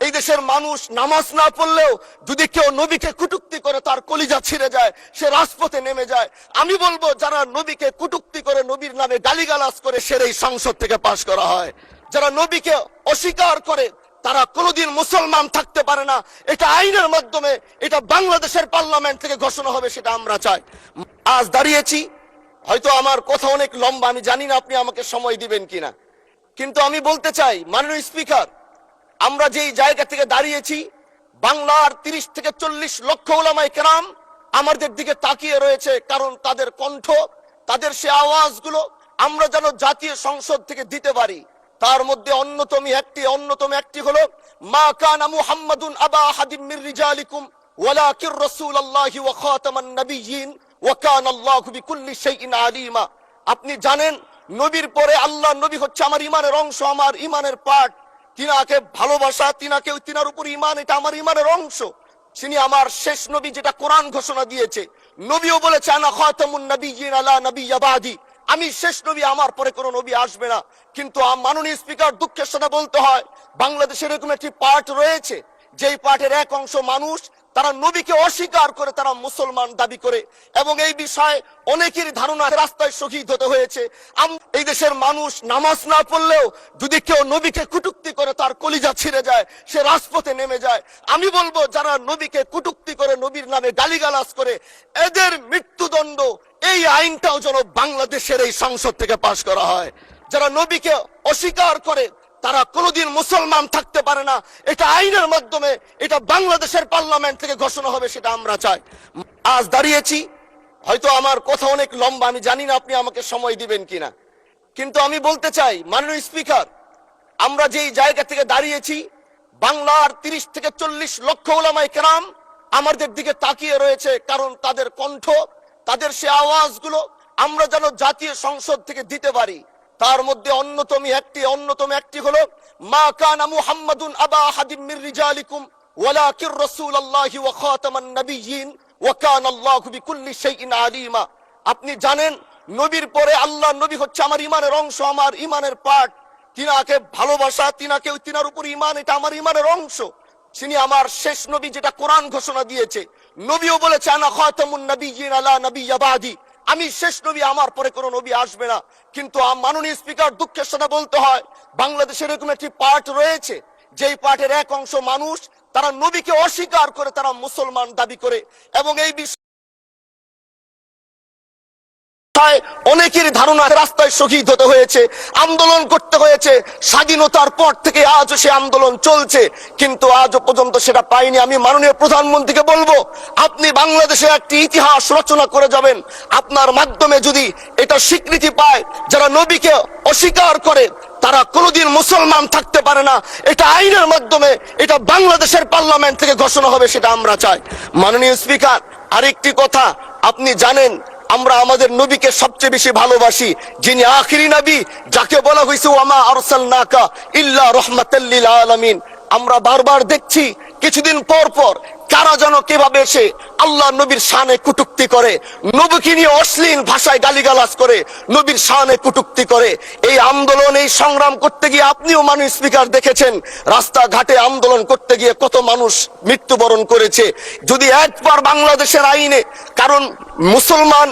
এই দেশের মানুষ নামাজ না পড়লেও যদি কেউ নবীকে কটূক্তি করে তার কলিজা ছিঁড়ে যায়, সে রাজপথে নেমে যায়। আমি বলবো যারা নবীকে কটূক্তি করে, নবীর নামে গালিগালাজ করে, সে এই সংসদ থেকে পাশ করা হয়। যারা নবীকে অস্বীকার করে তারা কোনোদিন মুসলমান থাকতে পারে না। এটা আইনের মাধ্যমে, এটা বাংলাদেশের পার্লামেন্ট থেকে ঘোষণা হবে, সেটা আমরা চাই। আজ দাঁড়িয়েছি, হয়তো আমার কথা অনেক লম্বা, আমি জানি না আপনি আমাকে সময় দিবেন কিনা, কিন্তু আমি বলতে চাই মাননীয় স্পিকার, আমরা যেই জায়গা থেকে দাঁড়িয়েছি, বাংলার 30 থেকে 40 লক্ষ উলামায়ে কেরাম আমাদের দিকে তাকিয়ে রয়েছে, কারণ তাদের কণ্ঠ, তাদের সে আওয়াজগুলো আমরা যেন জাতীয় সংসদ থেকে দিতে পারি। তার মধ্যে অন্যতম একটি হলো মা কানা মুহাম্মাদুন আবা আহাদিম মির রিজালিকুম ওয়ালাকির রাসূলুল্লাহি ওয়া খাতামান নাবিয়্যিন ওয়া কানা আল্লাহু বিকুল্লি শাইইন আলিমা। আপনি জানেন নবীর পরে আল্লাহ নবী হচ্ছে আমার ইমানের অংশ, আমার ইমানের পার্ট। তিনাকে ভালোবাসা, তিনার উপর ইমান, এটা আমার ইমানের অংশ। তিনি আমার শেষ নবী, যেটা কোরআন ঘোষণা দিয়েছে। নবীও বলেছে আনা খাতামুন নাবিয়্যিন আলা নাবিয়্যা বাদি, আমি শেষ নবী, আমার পরে কোনো নবী আসবে না। কিন্তু মাননীয় স্পিকার, দুঃখের সাথে বলতে হয়, বাংলাদেশের এরকম একটি পার্ট রয়েছে, যেই পার্টের এক অংশ মানুষ, তারা নবীকে অস্বীকার করে, তারা মুসলমান দাবি করে, এবং এই বিষয়ে অনেকেরই ধারণা রাস্তায় শহীদ হতে হয়েছে। এই দেশের মানুষ নামাজ না পড়লেও যদি কেউ নবীকে কটূক্তি করে তার কলিজা ছিঁড়ে যায়, সে রাজপথে নেমে যায়। আমি বলবো যারা নবীকে কটূক্তি করে, নবীর নামে গালিগালাজ করে, এদের মৃত্যুদণ্ড, এই আইনটাও যেন বাংলাদেশের এই সংসদ থেকে পাশ করা হয়। যারা নবীকে অস্বীকার করে তারা কোনোদিন মুসলমান থাকতে পারে না। এটা আইনের মাধ্যমে, এটা বাংলাদেশের পার্লামেন্ট থেকে ঘোষণা হবে, সেটা আমরা চাই। আজ দাঁড়িয়েছি, হয়তো আমার কথা অনেক লম্বা, আমি জানি না আপনি আমাকে সময় দিবেন কিনা, কিন্তু আমি বলতে চাই মাননীয় স্পিকার, আমরা যেই জায়গা থেকে দাঁড়িয়েছি, বাংলার 30 থেকে 40 লক্ষ উলামায়ে কেরাম আমাদের দিকে তাকিয়ে রয়েছে, কারণ তাদের কণ্ঠ, তাদের সে আওয়াজগুলো আমরা যেন জাতীয় সংসদ থেকে দিতে পারি। তার মধ্যে অন্যতম একটি হলো মা কানা মুহাম্মাদুন আবা আহাদিম মির রিজালিকুম ওয়ালাকির রাসূলুল্লাহি ওয়া খাতামান নাবিয়্যিন ওয়া কানা আল্লাহু বিকুল্লি শাইইন আলিমা। আপনি জানেন নবীর পরে আল্লাহ নবী হচ্ছে আমার ইমানের অংশ, আমার ইমানের পার্ট। তিনাকে ভালোবাসা, তিনার উপর ইমান, এটা আমার ইমানের অংশ। তিনি আমার শেষ নবী, যেটা কোরআন ঘোষণা দিয়েছে। নবীও বলেছে আনা খাতামুন নাবিয়্যিন আলা নাবিয়্যা বাদি, আমি শেষ নবী, আমার পরে কোনো নবী আসবে না। কিন্তু মাননীয় স্পিকার, দুঃখের সাথে বলতে হয়, বাংলাদেশের এরকম একটি পার্ট রয়েছে, যেই পার্টের এক অংশ মানুষ, তারা নবীকে অস্বীকার করে, তারা মুসলমান দাবি করে, এবং এই বিষয়ে অনেকেরই ধারণা রাস্তায় শহীদ হতে হয়েছে, আন্দোলন করতে হয়েছে। স্বাধীনতার পর থেকে আজও সে আন্দোলন চলছে, কিন্তু আজও পর্যন্ত সেটা পাইনি। আমি মাননীয় প্রধানমন্ত্রীকে বলবো, আপনি বাংলাদেশে একটি ইতিহাস রচনা করে যাবেন। আপনার মাধ্যমে যদি এটা স্বীকৃতি পায়, যারা নবীকে অস্বীকার করে তারা কোনোদিন মুসলমান থাকতে পারে না। এটা আইনের মাধ্যমে, এটা বাংলাদেশের পার্লামেন্ট থেকে ঘোষণা হবে, সেটা আমরা চাই। মাননীয় স্পিকার, আরেকটি কথা, আপনি জানেন আমরা আমাদের নবীকে সবচেয়ে বেশি ভালোবাসি, যিনি আখিরি নবী, যাকে বলা হয়েছে ওয়ামা আরসালনাকা ইল্লা রাহমাতাল লিল আলামিন। আমরা বারবার দেখছি কিছুদিন পর পর কারা যেন কিভাবে এসে আল্লাহ নবীর শানে কটূক্তি করে, নবীকে নিয়ে অশ্লীল ভাষায় গালিগালাজ করে, নবীর শানে কটূক্তি করে। এই আন্দোলন, এই সংগ্রাম করতে গিয়ে আপনিও মাননীয় স্পিকার দেখেছেন, রাস্তাঘাটে আন্দোলন করতে গিয়ে কত মানুষ মৃত্যুবরণ করেছে। যদি একবার বাংলাদেশের আইনে, কারণ মুসলমান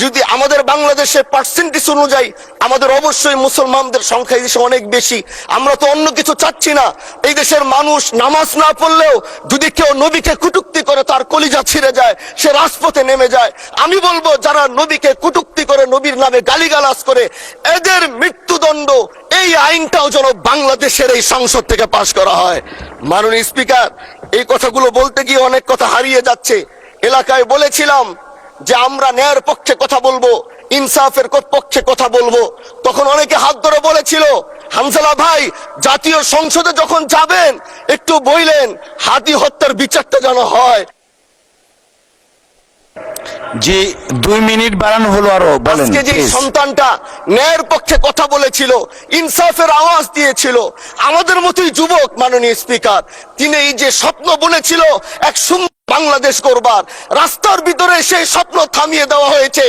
যদি আমাদের বাংলাদেশের পার্সেন্টেজ অনুযায়ী আমাদের অবশ্যই মুসলমানদের সংখ্যা এই দেশে অনেক বেশি। আমরা তো অন্য কিছু চাচ্ছি না। এই দেশের মানুষ নামাজ না পড়লেও যদি কেউ নবীকে কটূক্তি করে তার কলিজা ছিঁড়ে যায়, সে রাজপথে নেমে যায়। আমি বলবো যারা নবীকে কটূক্তি করে, নবীর নামে গালিগালাজ করে, এদের মৃত্যুদণ্ড, এই আইনটাও যেন বাংলাদেশের এই সংসদ থেকে পাশ করা হয়। মাননীয় স্পিকার, এই কথাগুলো বলতে গিয়ে অনেক কথা হারিয়ে যাচ্ছে। এলাকায় বলেছিলাম যে আমরা ন্যায়ের পক্ষে কথা বলবো, ইনসাফের পক্ষে কথা বলবো। তখন অনেকে হাত ধরে বলেছিল, হামজালা ভাই, জাতীয় সংসদে যখন যাবেন একটু বললেন হাদি হত্যার বিচারটা যেন হয়। জি 2 মিনিট বাড়ানো হলো, আরো বলেন আজকে যে please। সন্তানটা ন্যায়ের পক্ষে কথা বলেছিল, ইনসাফের আওয়াজ দিয়েছিল, আমাদের মতোই যুবক মাননীয় স্পিকার, তিনি এই যে স্বপ্ন বলেছিল এক সুন্দর বাংলাদেশ করবার, রাস্তার ভিতরে সেই স্বপ্ন থামিয়ে দেওয়া হয়েছে।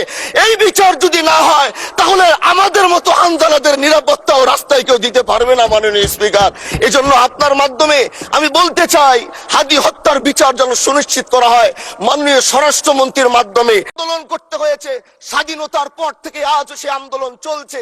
এই বিচার যদি না হয় তাহলে আমাদের মতো আন্দোলনের নিরাপত্তাও রাস্তায় কেউ দিতে পারবে না মাননীয় স্পিকার। এজন্য আপনার মাধ্যমে আমি বলতে চাই, হাদি হত্যার বিচার যেন সুনিশ্চিত করা হয় মাননীয় স্বরাষ্ট্রমন্ত্রীর মাধ্যমে। আন্দোলন করতে হয়েছে স্বাধীনতার পর থেকে, আজও সে আন্দোলন চলছে।